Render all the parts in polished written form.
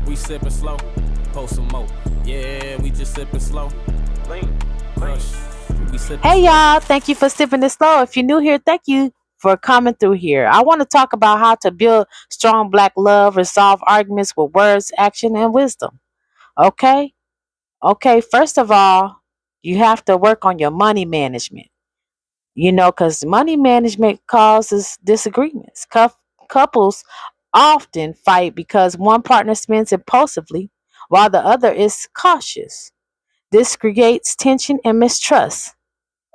We sippin' slow, post some more. Yeah, we just sippin' slow. Lean, crush. We sippin' Hey slow. y'all, thank you for sipping this slow. If you're new here, thank you for coming through here. I want to talk about how to build strong black love, resolve arguments with words, action, and wisdom. Okay? Okay, first of all, you have to work on your money management. Because money management causes disagreements. Couples often fight because one partner spends impulsively while the other is cautious. This creates tension and mistrust.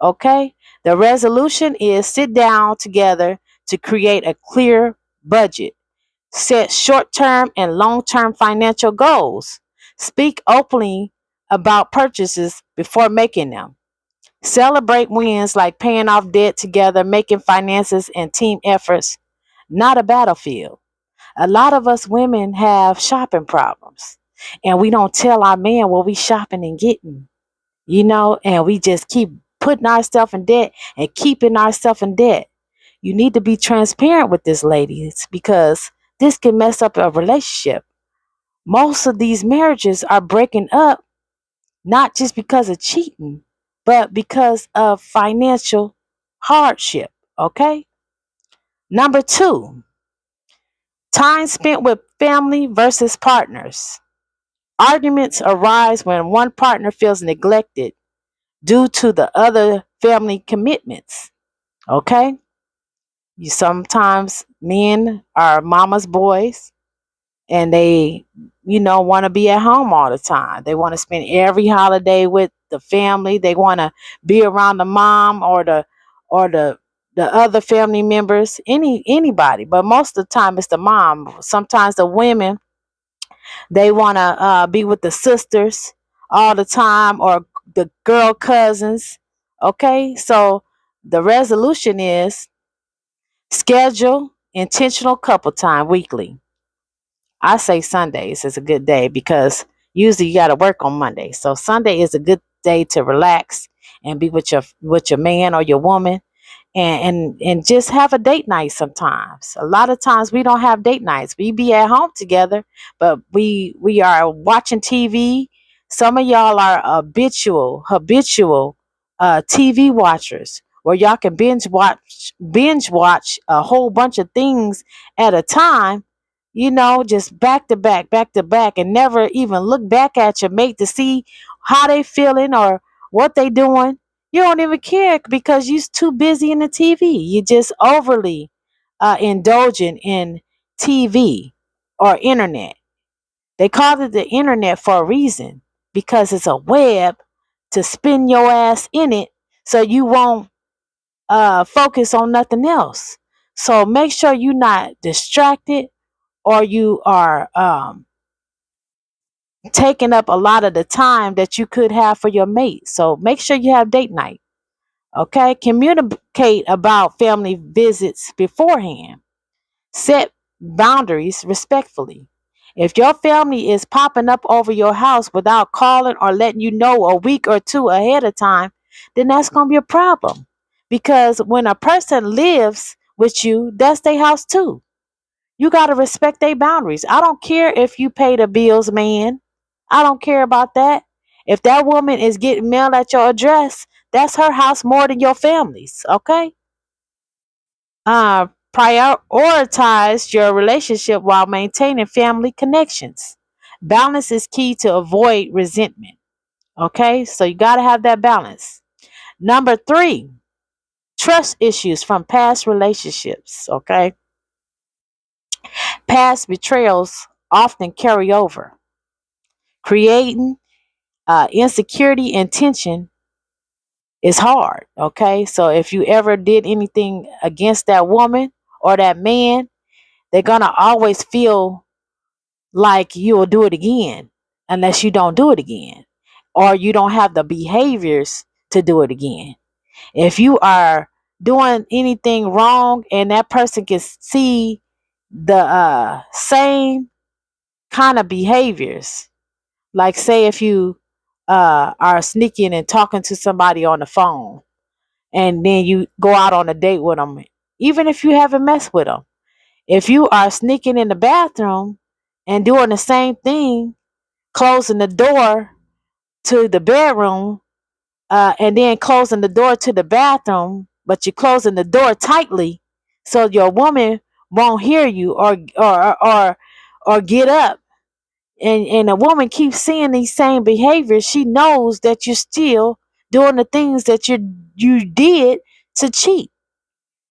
Okay? The resolution is sit down together to create a clear budget, set short term and long term financial goals, speak openly about purchases before making them, celebrate wins like paying off debt together, making finances and team efforts not a battlefield. A lot of us women have shopping problems and we don't tell our man what we shopping and getting, and we just keep putting ourselves in debt and keeping ourselves in debt. You need to be transparent with this, ladies, because this can mess up a relationship. Most of these marriages are breaking up not just because of cheating, but because of financial hardship. Okay. Number two, time spent with family versus partners. Arguments arise when one partner feels neglected due to the other family commitments. Okay? You sometimes men are mama's boys and they, want to be at home all the time. They want to spend every holiday with the family. They want to be around the mom or the other family members, anybody. But most of the time it's the mom. Sometimes the women, they want to be with the sisters all the time or the girl cousins. Okay? So the resolution is schedule intentional couple time weekly. I say Sundays is a good day because usually you got to work on Monday. So Sunday is a good day to relax and be with your man or your woman and just have a date night sometimes. A lot of times we don't have date nights. We be at home together, but we are watching TV. Some of y'all are habitual TV watchers where y'all can binge watch a whole bunch of things at a time, just back to back and never even look back at your mate to see how they feeling or what they doing. You don't even care because you're too busy in the TV. You just overly indulging in TV or internet. They call it the internet for a reason because it's a web to spin your ass in it so you won't focus on nothing else. So make sure you're not distracted or you are taking up a lot of the time that you could have for your mate. So make sure you have date night. Okay, communicate about family visits beforehand. Set boundaries respectfully. If your family is popping up over your house without calling or letting you know a week or two ahead of time, then that's going to be a problem. Because when a person lives with you, that's their house too. You got to respect their boundaries. I don't care if you pay the bills, man. I don't care about that. If that woman is getting mail at your address, that's her house more than your family's. Okay? Prioritize your relationship while maintaining family connections. Balance is key to avoid resentment. Okay? So you got to have that balance. Number three, trust issues from past relationships. Okay? Past betrayals often carry over, creating insecurity and tension is hard. Okay. So if you ever did anything against that woman or that man, they're going to always feel like you will do it again unless you don't do it again or you don't have the behaviors to do it again. If you are doing anything wrong and that person can see the same kind of behaviors, like say if you are sneaking and talking to somebody on the phone and then you go out on a date with them, even if you haven't messed with them. If you are sneaking in the bathroom and doing the same thing, closing the door to the bedroom, and then closing the door to the bathroom, but you're closing the door tightly so your woman won't hear you or get up. And a woman keeps seeing these same behaviors. She knows that you're still doing the things that you did to cheat.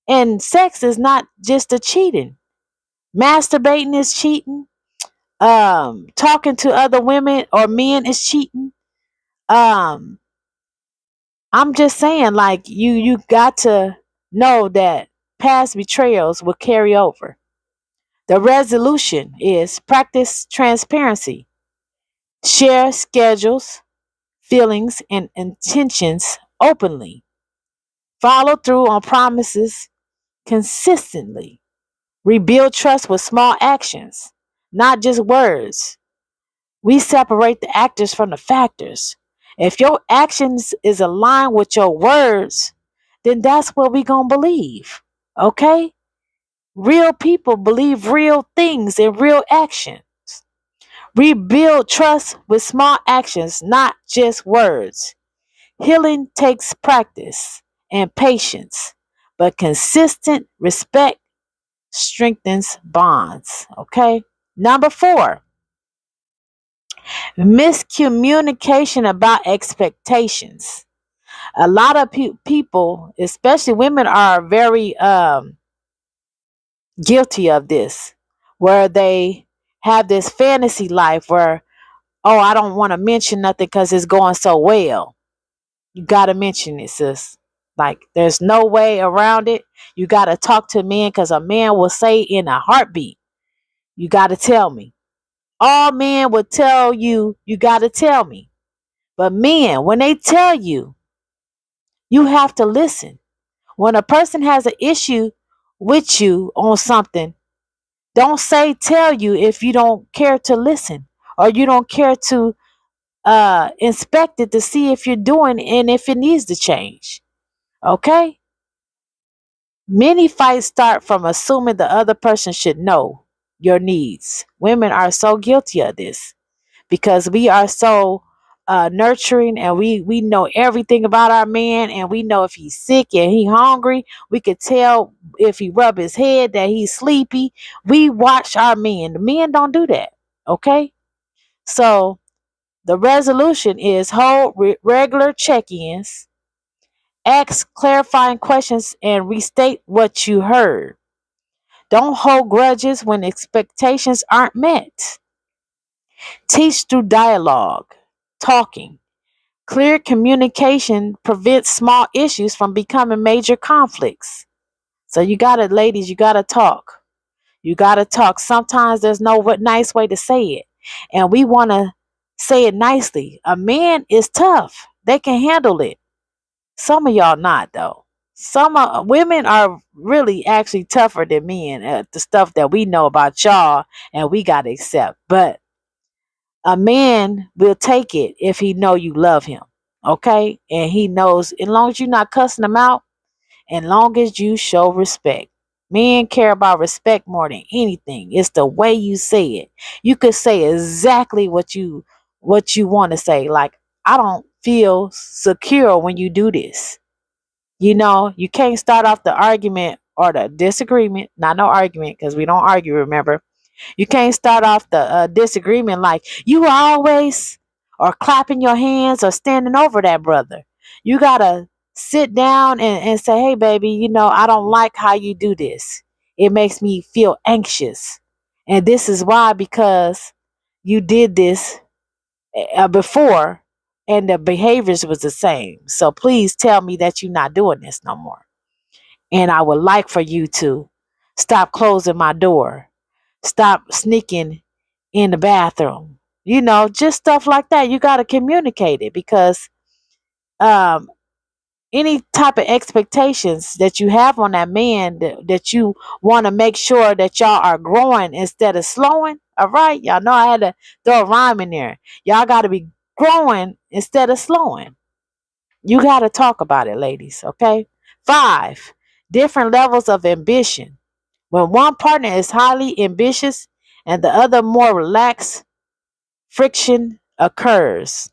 And sex is not just a cheating. Masturbating is cheating. Talking to other women or men is cheating. Um, I'm just saying, like, you got to know that past betrayals will carry over. The resolution is practice transparency, share schedules, feelings, and intentions openly, follow through on promises consistently, rebuild trust with small actions, not just words. We separate the actors from the factors. If your actions is aligned with your words, then that's what we gonna believe. Okay? Real people believe real things and real action. Rebuild trust with small actions, not just words. Healing takes practice and patience, but consistent respect strengthens bonds. Okay? Number 4, miscommunication about expectations. A lot of people, especially women, are very guilty of this, where they have this fantasy life where, oh, I don't want to mention nothing because it's going so well. You got to mention it, sis. Like, there's no way around it. You got to talk to men because a man will say in a heartbeat, you got to tell me. All men will tell you, you got to tell me. But men, when they tell you, you have to listen. When a person has an issue with you on something, don't say tell you if you don't care to listen or you don't care to inspect it to see if you're doing and if it needs to change. Okay? Many fights start from assuming the other person should know your needs. Women are so guilty of this because we are so nurturing, and we know everything about our man, and we know if he's sick and he hungry. We could tell if he rub his head that he's sleepy. We watch our men. The men don't do that. Okay? So the resolution is hold regular check-ins, ask clarifying questions, and restate what you heard. Don't hold grudges when expectations aren't met. Teach through dialogue, talking. Clear communication prevents small issues from becoming major conflicts. So you gotta, ladies, you gotta talk. You gotta talk. Sometimes there's no nice way to say it, and we wanna say it nicely. A man is tough; they can handle it. Some of y'all not though. Some women are really actually tougher than men at the stuff that we know about y'all, and we gotta accept. But a man will take it if he know you love him, okay? And he knows, as long as you're not cussing him out, and long as you show respect. Men care about respect more than anything. It's the way you say it. You could say exactly what you want to say. Like, I don't feel secure when you do this. You know, you can't start off the argument or the disagreement, not no argument, because we don't argue, remember. You can't start off the disagreement like you always, or clapping your hands or standing over that brother. You gotta sit down and say, hey, baby, I don't like how you do this. It makes me feel anxious. And this is why, because you did this before and the behaviors was the same. So please tell me that you're not doing this no more. And I would like for you to stop closing my door. Stop sneaking in the bathroom. Just stuff like that. You got to communicate it because um, any type of expectations that you have on that man that you want to make sure that y'all are growing instead of slowing. All right. Y'all know I had to throw a rhyme in there. Y'all got to be growing instead of slowing. You got to talk about it, ladies. Okay. 5, different levels of ambition. When one partner is highly ambitious and the other more relaxed, friction occurs.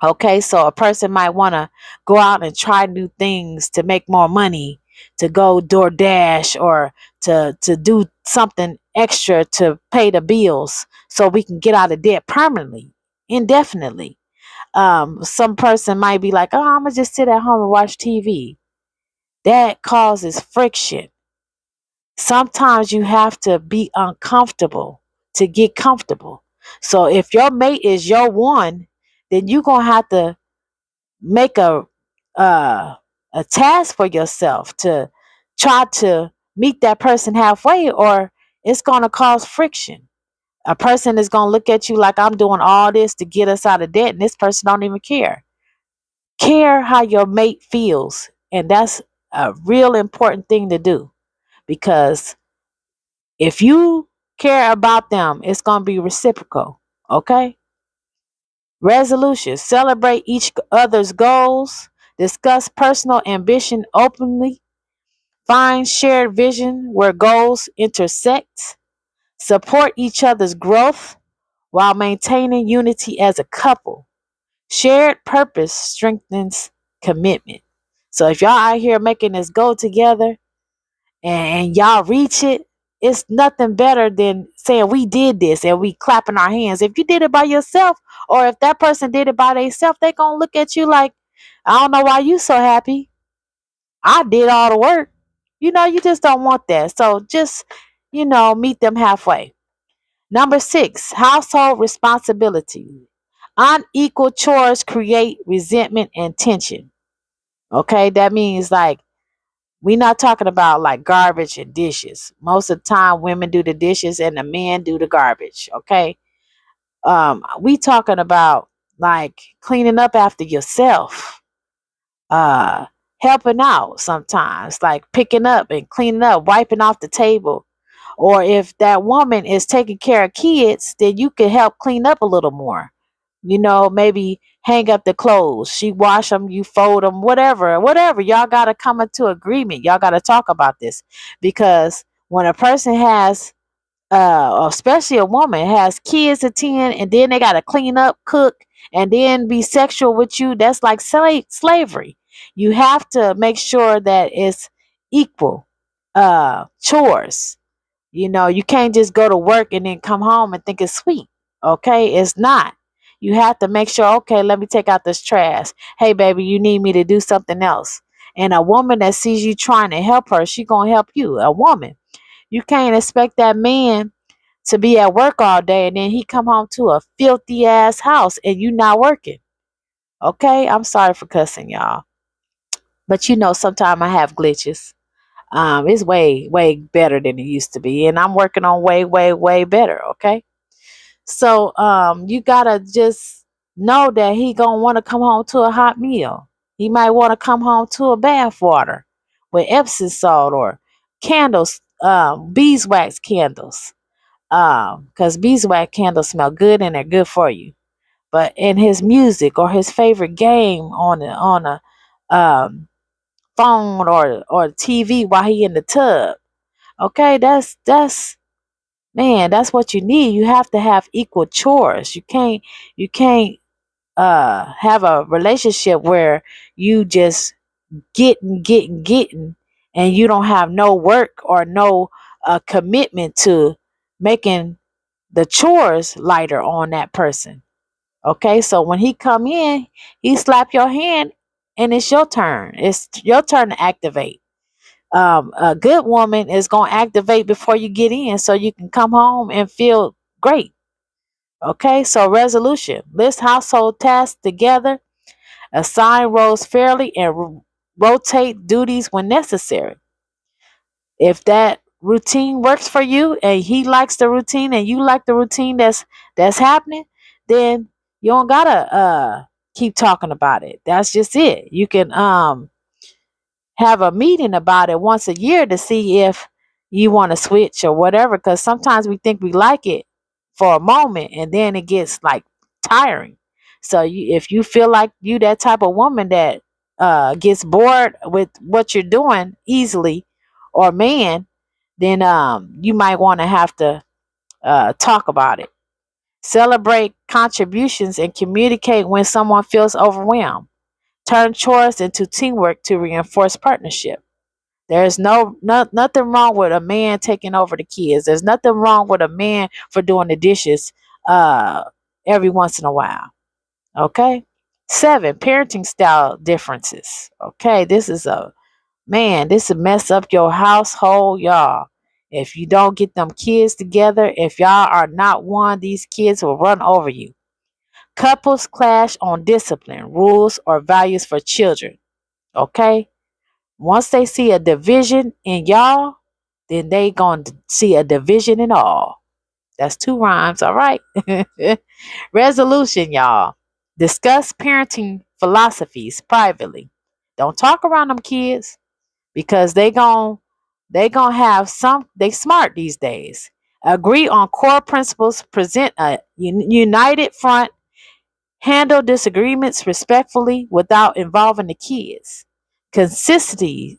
Okay, so a person might want to go out and try new things to make more money, to go DoorDash or to do something extra to pay the bills so we can get out of debt permanently, indefinitely. Some person might be like, "Oh, I'm gonna just sit at home and watch TV." That causes friction. Sometimes you have to be uncomfortable to get comfortable. So if your mate is your one, then you're gonna have to make uh, a task for yourself to try to meet that person halfway, or it's gonna cause friction. A person is gonna look at you like, I'm doing all this to get us out of debt, and this person don't even care. Care how your mate feels, and that's a real important thing to do, because if you care about them, it's going to be reciprocal. Okay? Resolution: celebrate each other's goals, discuss personal ambition openly, find shared vision where goals intersect, support each other's growth while maintaining unity as a couple. Shared purpose strengthens commitment. So if y'all out here making this goal together, and y'all reach it, it's nothing better than saying we did this and we clapping our hands. If you did it by yourself, or if that person did it by themselves, they gonna look at you like, I don't know why you so happy. I did all the work. You just don't want that. So just, meet them halfway. Number 6, household responsibility. Unequal chores create resentment and tension. Okay, that means like, we're not talking about like garbage and dishes. Most of the time, women do the dishes and the men do the garbage. Okay. We talking about like cleaning up after yourself, uh, helping out sometimes, like picking up and cleaning up, wiping off the table. Or if that woman is taking care of kids, then you can help clean up a little more. Maybe hang up the clothes. She wash them, you fold them, whatever. Y'all got to come into agreement. Y'all got to talk about this, because when a person has, especially a woman, has kids to tend, and then they got to clean up, cook, and then be sexual with you, that's like slavery. You have to make sure that it's equal chores. You can't just go to work and then come home and think it's sweet. Okay, it's not. You have to make sure, okay, let me take out this trash. Hey, baby, you need me to do something else. And a woman that sees you trying to help her, she going to help you. A woman. You can't expect that man to be at work all day and then he come home to a filthy ass house and you not working. Okay, I'm sorry for cussing, y'all. But sometimes I have glitches. It's way, way better than it used to be. And I'm working on way, way, way better. Okay. So you gotta just know that he gonna want to come home to a hot meal. He might want to come home to a bath water with Epsom salt or candles, beeswax candles. Because beeswax candles smell good and they're good for you. But in his music or his favorite game on a um, phone or TV while he in the tub. Okay, that's man, that's what you need. You have to have equal chores. You can't have a relationship where you just getting and you don't have no work or no commitment to making the chores lighter on that person. Okay, so when he come in, he slap your hand and it's your turn. It's your turn to activate. A good woman is going to activate before you get in so you can come home and feel great. Okay, so resolution: list household tasks together, assign roles fairly, and rotate duties when necessary. If that routine works for you and he likes the routine and you like the routine that's happening, then you don't gotta keep talking about it. That's just it. You can have a meeting about it once a year to see if you want to switch or whatever, because sometimes we think we like it for a moment and then it gets like tiring. So if you feel like you that type of woman that gets bored with what you're doing easily, or man, then you might want to have to Talk about it. Celebrate contributions and communicate when someone feels overwhelmed. Turn chores into teamwork to reinforce partnership. There's nothing wrong with a man taking over the kids. There's nothing wrong with a man for doing the dishes uh, every once in a while. Okay. 7, parenting style differences. Okay, this will mess up your household, y'all. If you don't get them kids together, if y'all are not one, these kids will run over you. Couples clash on discipline, rules, or values for children. Okay? Once they see a division in y'all, then they going to see a division in all. That's 2 rhymes, all right? Resolution, y'all. Discuss parenting philosophies privately. Don't talk around them kids because they gonna have some. They smart these days. Agree on core principles. Present a united front. Handle disagreements respectfully without involving the kids. Consistency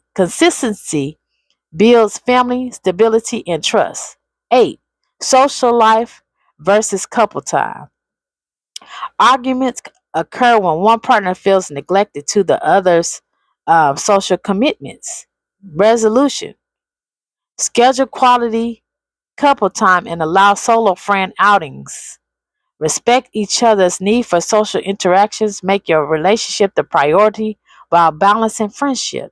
builds family stability and trust. 8, social life versus couple time. Arguments occur when one partner feels neglected to the other's social commitments. Resolution. Schedule quality couple time and allow solo friend outings. Respect each other's need for social interactions. Make your relationship the priority while balancing friendship.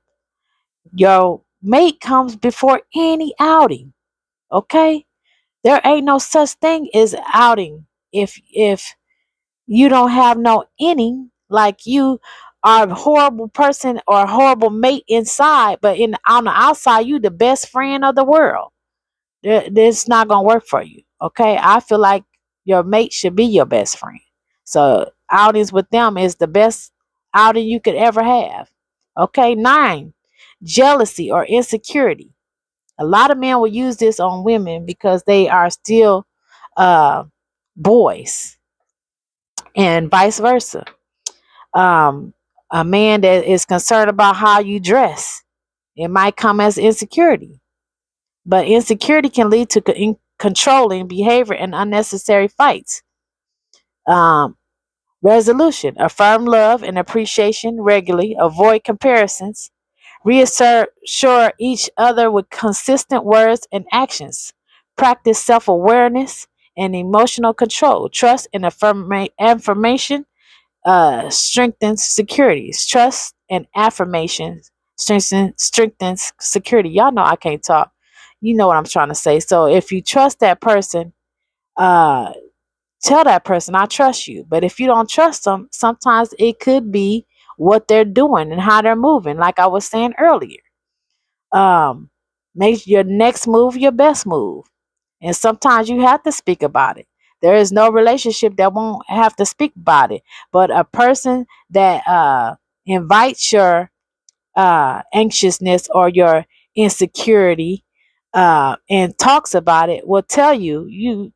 Your mate comes before any outing. Okay? There ain't no such thing as outing if you don't have no inning, like you are a horrible person or a horrible mate inside, but on the outside you the best friend of the world. This not gonna work for you. Okay, I feel like your mate should be your best friend. So outings with them is the best outing you could ever have. Okay, 9, jealousy or insecurity. A lot of men will use this on women because they are still uh, boys, and vice versa. Um, a man that is concerned about how you dress, it might come as insecurity. But insecurity can lead to controlling behavior and unnecessary fights. Um, Resolution. Affirm love and appreciation regularly. Avoid comparisons. Reassure each other with consistent words and actions. Practice self awareness and emotional control. Trust and affirmation strengthens securities. Trust and affirmations strengthens security. Y'all know I can't talk. You know what I'm trying to say. So if you trust that person, uh, tell that person, I trust you. But if you don't trust them, sometimes it could be what they're doing and how they're moving. Like I was saying earlier, um, make your next move your best move. And sometimes you have to speak about it. There is no relationship that won't have to speak about it. But a person that invites your anxiousness or your insecurity and talks about it will tell you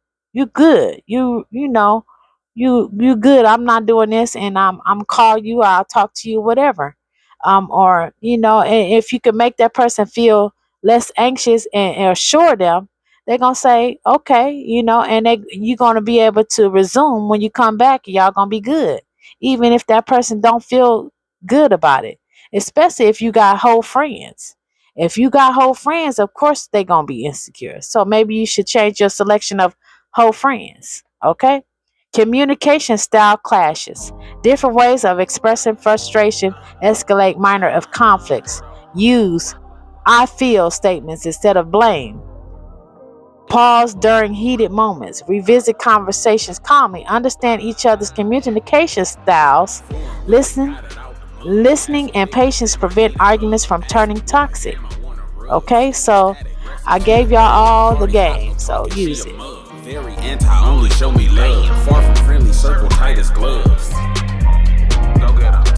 good. You know you good. I'm not doing this, and I'm call you. I'll talk to you, whatever. Or and if you can make that person feel less anxious and assure them, they're gonna say okay, and you're gonna be able to resume when you come back. Y'all gonna be good, even if that person don't feel good about it. Especially if you got whole friends. If you got whole friends, of course they gonna be insecure. So maybe you should change your selection of whole friends. Okay. Communication style clashes. Different ways of expressing frustration escalate minor of conflicts. Use I feel statements instead of blame. Pause during heated moments. Revisit conversations calmly. Understand each other's communication styles. Listening and patience prevent arguments from turning toxic. Okay, so I gave y'all all the game, so use it. Very anti, only show me love. Far from friendly circle, tight as gloves.